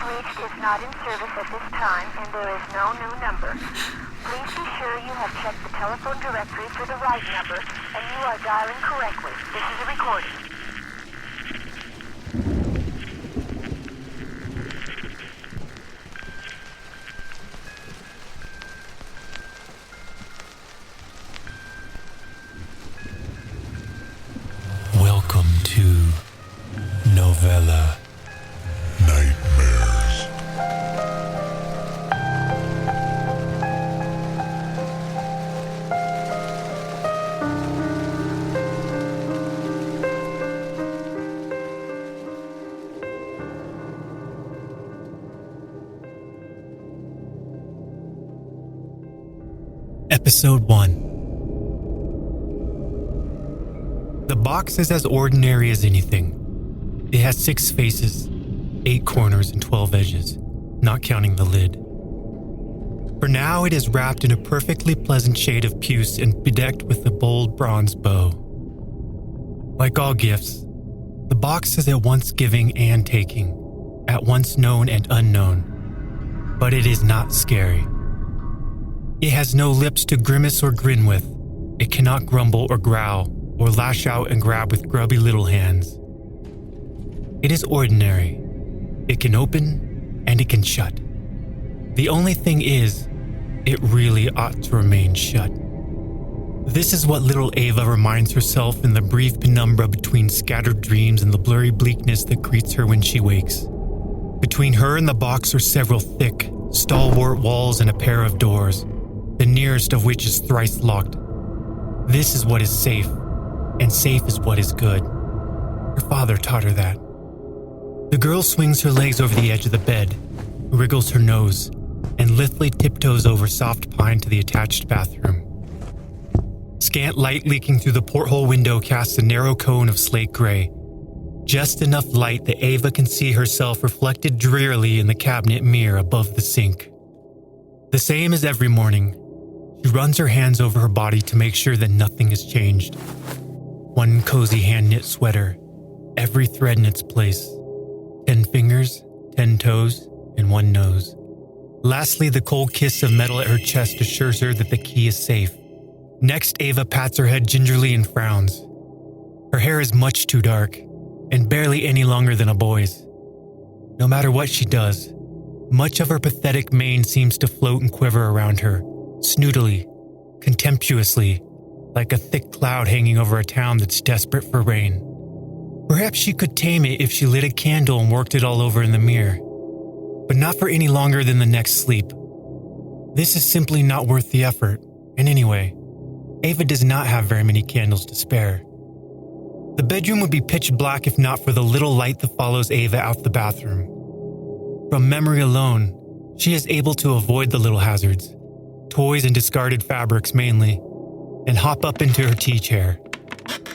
reached is not in service at this time and there is no new number. Please be sure you have checked the telephone directory for the right number and you are dialing correctly. This is a recording. Welcome to Novella Nightmares. Episode 1. The box is as ordinary as anything. It has 6 faces, 8 corners, and 12 edges, not counting the lid. For now, it is wrapped in a perfectly pleasant shade of puce and bedecked with a bold bronze bow. Like all gifts, the box is at once giving and taking, at once known and unknown, but it is not scary. It has no lips to grimace or grin with. It cannot grumble or growl, or lash out and grab with grubby little hands. It is ordinary. It can open and it can shut. The only thing is, it really ought to remain shut. This is what little Ava reminds herself in the brief penumbra between scattered dreams and the blurry bleakness that greets her when she wakes. Between her and the box are several thick, stalwart walls and a pair of doors, the nearest of which is thrice locked. This is what is safe, and safe is what is good. Her father taught her that. The girl swings her legs over the edge of the bed, wriggles her nose, and lithely tiptoes over soft pine to the attached bathroom. Scant light leaking through the porthole window casts a narrow cone of slate gray, just enough light that Ava can see herself reflected drearily in the cabinet mirror above the sink. The same as every morning, she runs her hands over her body to make sure that nothing has changed. One cozy hand-knit sweater, every thread in its place. 10 fingers, 10 toes, and 1 nose. Lastly, the cold kiss of metal at her chest assures her that the key is safe. Next, Ava pats her head gingerly and frowns. Her hair is much too dark, and barely any longer than a boy's. No matter what she does, much of her pathetic mane seems to float and quiver around her, snootily, contemptuously, like a thick cloud hanging over a town that's desperate for rain. Perhaps she could tame it if she lit a candle and worked it all over in the mirror, but not for any longer than the next sleep. This is simply not worth the effort, and anyway, Ava does not have very many candles to spare. The bedroom would be pitch black if not for the little light that follows Ava out the bathroom. From memory alone, she is able to avoid the little hazards, toys and discarded fabrics mainly, and hop up into her tea chair.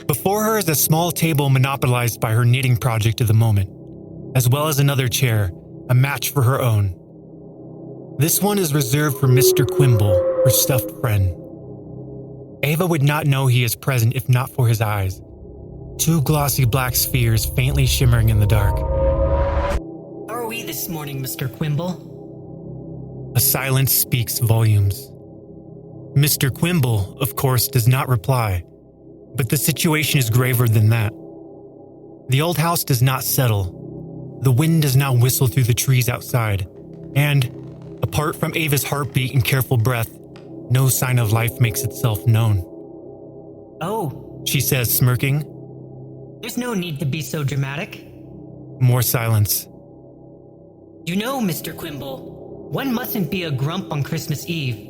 Before her is a small table monopolized by her knitting project of the moment, as well as another chair, a match for her own. This one is reserved for Mr. Quimble, her stuffed friend. Ava would not know he is present if not for his eyes, 2 glossy black spheres faintly shimmering in the dark. How are we this morning, Mr. Quimble? A silence speaks volumes. Mr. Quimble, of course, does not reply, but the situation is graver than that. The old house does not settle. The wind does not whistle through the trees outside, and, apart from Ava's heartbeat and careful breath, no sign of life makes itself known. Oh, She says, smirking. there's no need to be so dramatic. More silence. You know, Mr. Quimble, one mustn't be a grump on Christmas Eve.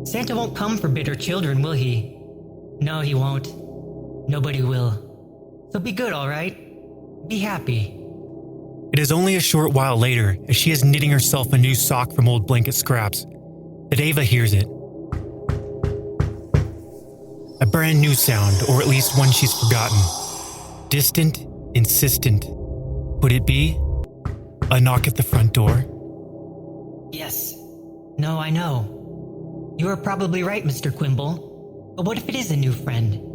Santa won't come for bitter children, will he? No, he won't. Nobody will. So be good, all right? Be happy. It is only a short while later, as she is knitting herself a new sock from old blanket scraps, that Ava hears it. A brand new sound, or at least one she's forgotten. Distant, insistent. Could it be? A knock at the front door? Yes. No, I know. You are probably right, Mr. Quimble. But what if it is a new friend?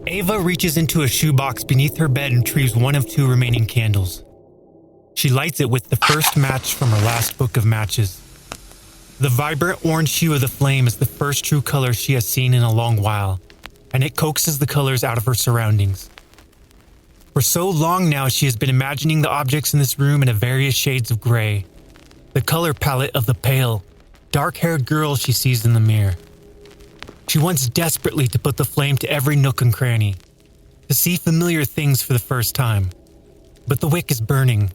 Ava reaches into a shoebox beneath her bed and retrieves one of 2 remaining candles. She lights it with the first match from her last book of matches. The vibrant orange hue of the flame is the first true color she has seen in a long while, and it coaxes the colors out of her surroundings. For so long now, she has been imagining the objects in this room in various shades of gray, the color palette of the pale, dark-haired girl she sees in the mirror. She wants desperately to put the flame to every nook and cranny, to see familiar things for the first time. But the wick is burning,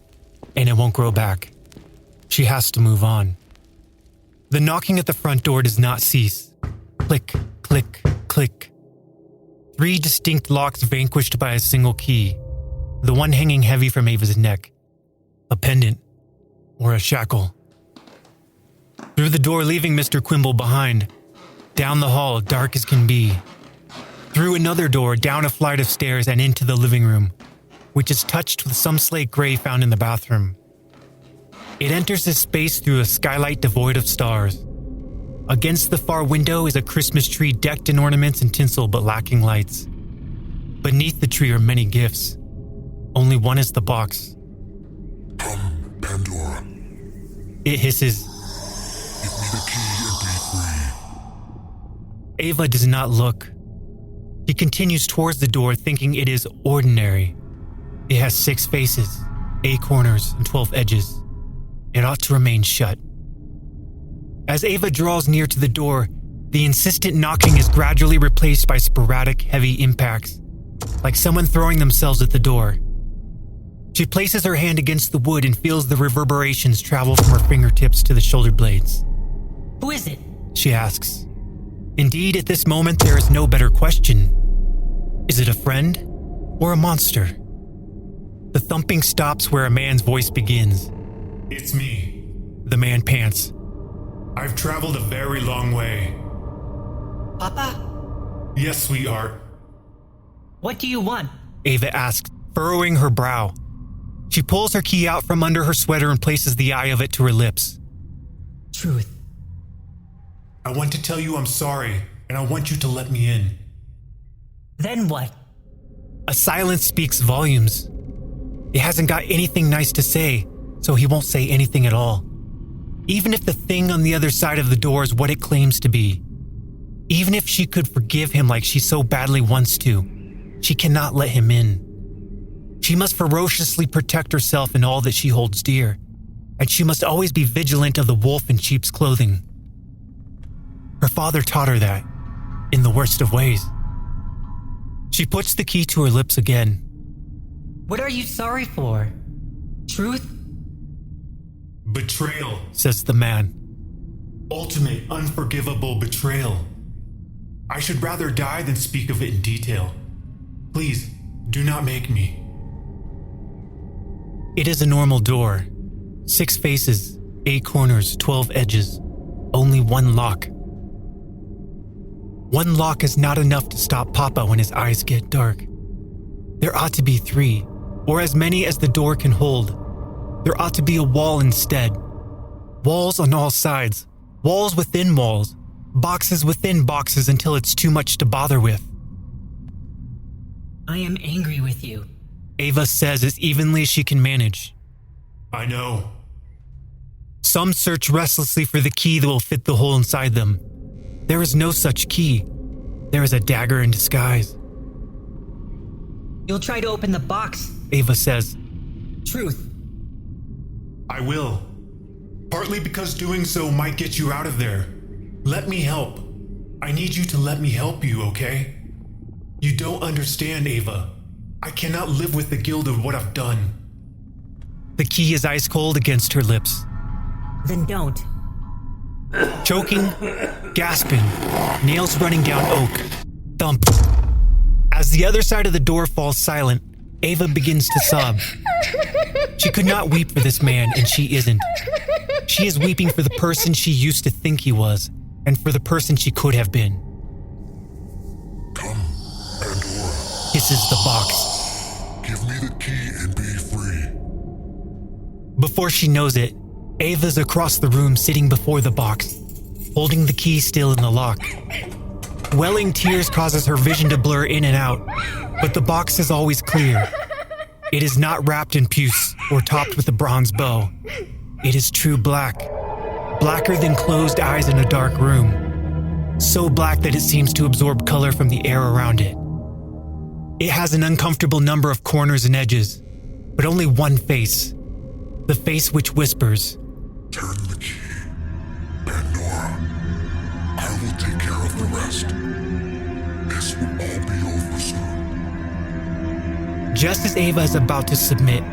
and it won't grow back. She has to move on. The knocking at the front door does not cease. Click, click, click. 3 distinct locks vanquished by a single key, the one hanging heavy from Ava's neck. A pendant, or a shackle. Through the door, leaving Mr. Quimble behind. Down the hall, dark as can be. Through another door, down a flight of stairs and into the living room, which is touched with some slate gray found in the bathroom. It enters this space through a skylight devoid of stars. Against the far window is a Christmas tree decked in ornaments and tinsel but lacking lights. Beneath the tree are many gifts. Only one is the box. Come, Pandora. It hisses. Give me the key and be free. Ava does not look. She continues towards the door, thinking it is ordinary. It has 6 faces, 8 corners, and 12 edges. It ought to remain shut. As Ava draws near to the door, the insistent knocking is gradually replaced by sporadic, heavy impacts, like someone throwing themselves at the door. She places her hand against the wood and feels the reverberations travel from her fingertips to the shoulder blades. Who is it? She asks. Indeed, at this moment, there is no better question. Is it a friend or a monster? The thumping stops where a man's voice begins. It's me. The man pants. I've traveled a very long way. Papa? Yes, sweetheart. What do you want? Ava asks, furrowing her brow. She pulls her key out from under her sweater and places the eye of it to her lips. Truth. I want to tell you I'm sorry, and I want you to let me in. Then what? A silence speaks volumes. He hasn't got anything nice to say, so he won't say anything at all. Even if the thing on the other side of the door is what it claims to be. Even if she could forgive him like she so badly wants to, she cannot let him in. She must ferociously protect herself and all that she holds dear, and she must always be vigilant of the wolf in sheep's clothing. Her father taught her that, in the worst of ways. She puts the key to her lips again. What are you sorry for? Truth? Betrayal, Says the man. ultimate, unforgivable betrayal. I should rather die than speak of it in detail. Please, do not make me. It is a normal door. 6 faces, 8 corners, 12 edges. Only one lock. One lock is not enough to stop Papa when his eyes get dark. There ought to be 3, or as many as the door can hold. There ought to be a wall instead. Walls on all sides. Walls within walls. Boxes within boxes until it's too much to bother with. I am angry with you. Ava says as evenly as she can manage. I know. Some search restlessly for the key that will fit the hole inside them. There is no such key. There is a dagger in disguise. You'll try to open the box. Ava says. Truth. I will. Partly because doing so might get you out of there. Let me help. I need you to let me help you, okay? You don't understand, Ava. I cannot live with the guilt of what I've done. The key is ice cold against her lips. Then don't. Choking, gasping, nails running down oak. Thump. As the other side of the door falls silent, Ava begins to sob. She could not weep for this man, and she isn't. She is weeping for the person she used to think he was, and for the person she could have been. Come, Pandora. Hisses the box. Give me the key and be free. Before she knows it, Ava's across the room sitting before the box, holding the key still in the lock. Welling tears causes her vision to blur in and out, but the box is always clear. It is not wrapped in puce or topped with a bronze bow. It is true black. Blacker than closed eyes in a dark room. So black that it seems to absorb color from the air around it. It has an uncomfortable number of corners and edges, but only one face. The face which whispers, Turn the key. Pandora, I will take care of the rest. This will all be over soon. Just as Ava is about to submit,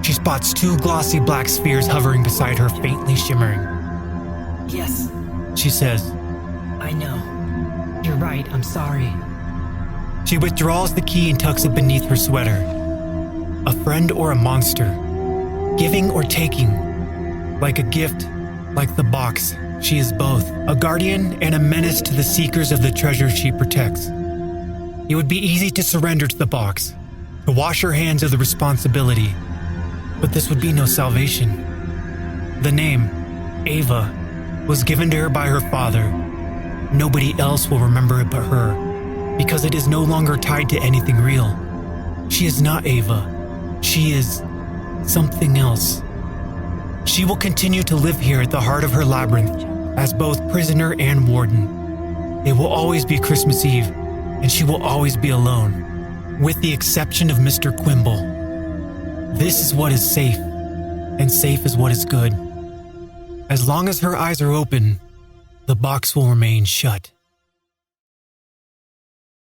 she spots two glossy black spheres hovering beside her, faintly shimmering. Yes, She says, I know. You're right, I'm sorry. she withdraws the key and tucks it beneath her sweater. A friend or a monster? Giving or taking? Like a gift, like the box, she is both. A guardian and a menace to the seekers of the treasure she protects. It would be easy to surrender to the box, to wash her hands of the responsibility. But this would be no salvation. The name, Ava, was given to her by her father. Nobody else will remember it but her, because it is no longer tied to anything real. She is not Ava. She is something else. She will continue to live here at the heart of her labyrinth as both prisoner and warden. It will always be Christmas Eve, and she will always be alone, with the exception of Mr. Quimble. This is what is safe, and safe is what is good. As long as her eyes are open, the box will remain shut.